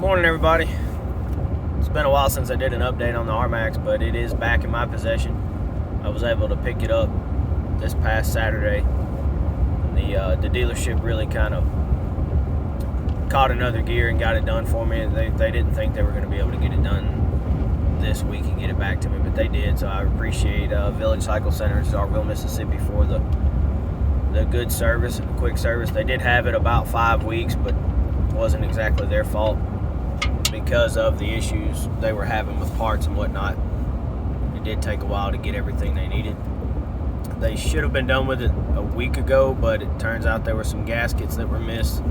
Morning, everybody. It's been a while since I did an update on the RMax, but it is back in my possession. I was able to pick it up this past Saturday. The dealership really kind of caught another gear and got it done for me. They didn't think they were going to be able to get it done this week and get it back to me, but they did. So I appreciate Village Cycle Center in Starkville, Mississippi for the good service and the quick service. They did have it about 5 weeks, but it wasn't exactly their fault because of the issues they were having with parts and whatnot. It did take a while to get everything they needed. They should have been done with it a week ago, but it turns out there were some gaskets that were missed,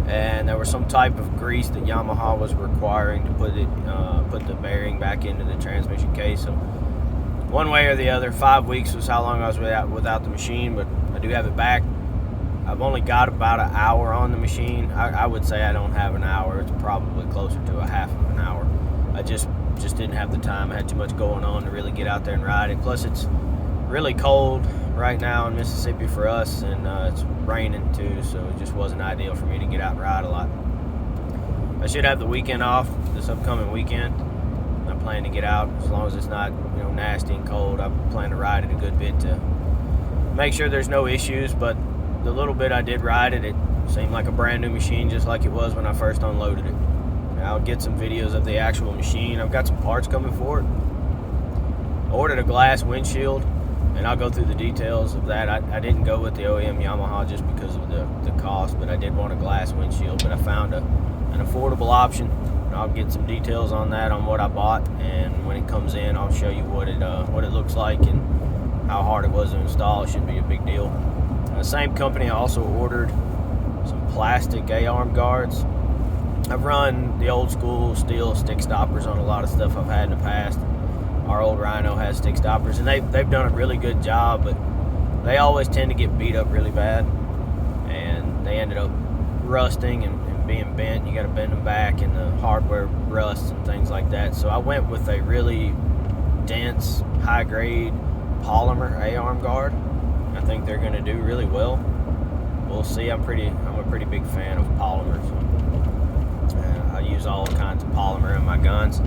and there was some type of grease that Yamaha was requiring to put the bearing back into the transmission case. So one way or the other, 5 weeks was how long I was without the machine, but I do have it back. I've only got about an hour on the machine. I would say I don't have an hour. It's probably closer to a half of an hour. I just didn't have the time. I had too much going on to really get out there and ride it. Plus, it's really cold right now in Mississippi for us, and it's raining too, so it just wasn't ideal for me to get out and ride a lot. I should have the weekend off, this upcoming weekend. I plan to get out as long as it's not nasty and cold. I plan to ride it a good bit to make sure there's no issues, but the little bit I did ride it, it seemed like a brand new machine, just like it was when I first unloaded it. I'll get some videos of the actual machine. I've got some parts coming for it. I ordered a glass windshield, and I'll go through the details of that. I didn't go with the OEM Yamaha just because of the cost, but I did want a glass windshield. But I found an affordable option, and I'll get some details on that, on what I bought, and when it comes in, I'll show you what it looks like and how hard it was to install. It shouldn't be a big deal. The same company, I also ordered some plastic A-arm guards. I've run the old school steel stick stoppers on a lot of stuff I've had in the past. Our old Rhino has stick stoppers, and they've done a really good job, but they always tend to get beat up really bad, and they ended up rusting and being bent. You got to bend them back, and the hardware rusts and things like that. So I went with a really dense, high-grade polymer A-arm guard. I think they're going to do really well. We'll see. I'm a pretty big fan of polymers. I use all kinds of polymer in my guns.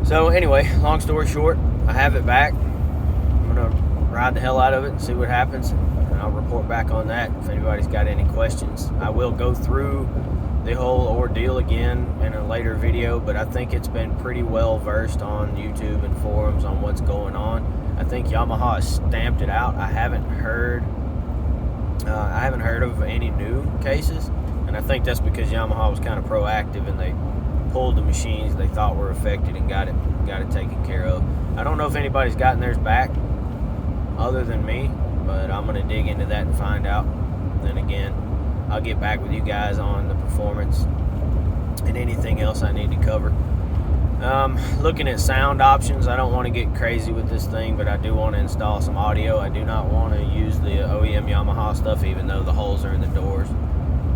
So anyway, long story short, I have it back. I'm going to ride the hell out of it and see what happens, and I'll report back on that if anybody's got any questions. I will go through the whole ordeal again in a later video, but I think it's been pretty well versed on YouTube and forums on what's going on. I think Yamaha has stamped it out. I haven't heard of any new cases, and I think that's because Yamaha was kind of proactive and they pulled the machines they thought were affected and got it taken care of. I don't know if anybody's gotten theirs back other than me, but I'm going to dig into that and find out. Then again, I'll get back with you guys on the performance and anything else I need to cover. Looking at sound options, I don't want to get crazy with this thing, but I do want to install some audio. I do not want to use the OEM Yamaha stuff, even though the holes are in the doors.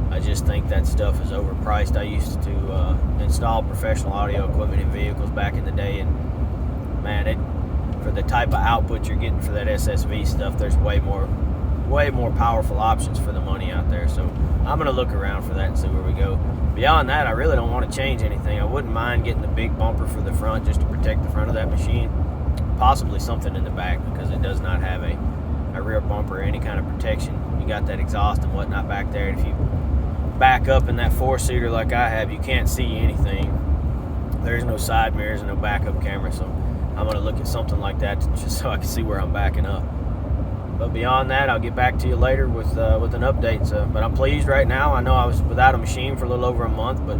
I just think that stuff is overpriced. I used to install professional audio equipment in vehicles back in the day, and man, for the type of output you're getting for that SSV stuff, there's way more powerful options for the money out there. So I'm going to look around for that and see where we go. Beyond that, I really don't want to change anything. I wouldn't mind getting the big bumper for the front just to protect the front of that machine. Possibly something in the back, because it does not have a rear bumper or any kind of protection. You got that exhaust and whatnot back there, and if you back up in that four-seater like I have, you can't see anything. There's no side mirrors and no backup camera, so I'm going to look at something like that just so I can see where I'm backing up. But beyond that, I'll get back to you later with an update. But I'm pleased right now. I know I was without a machine for a little over a month, but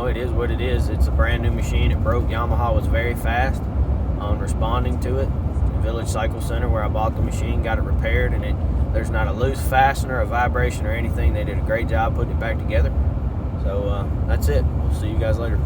it is what it is. It's a brand new machine. It broke. Yamaha was very fast on responding to it. The Village Cycle Center, where I bought the machine, got it repaired, and there's not a loose fastener, a vibration, or anything. They did a great job putting it back together. So that's it. We'll see you guys later.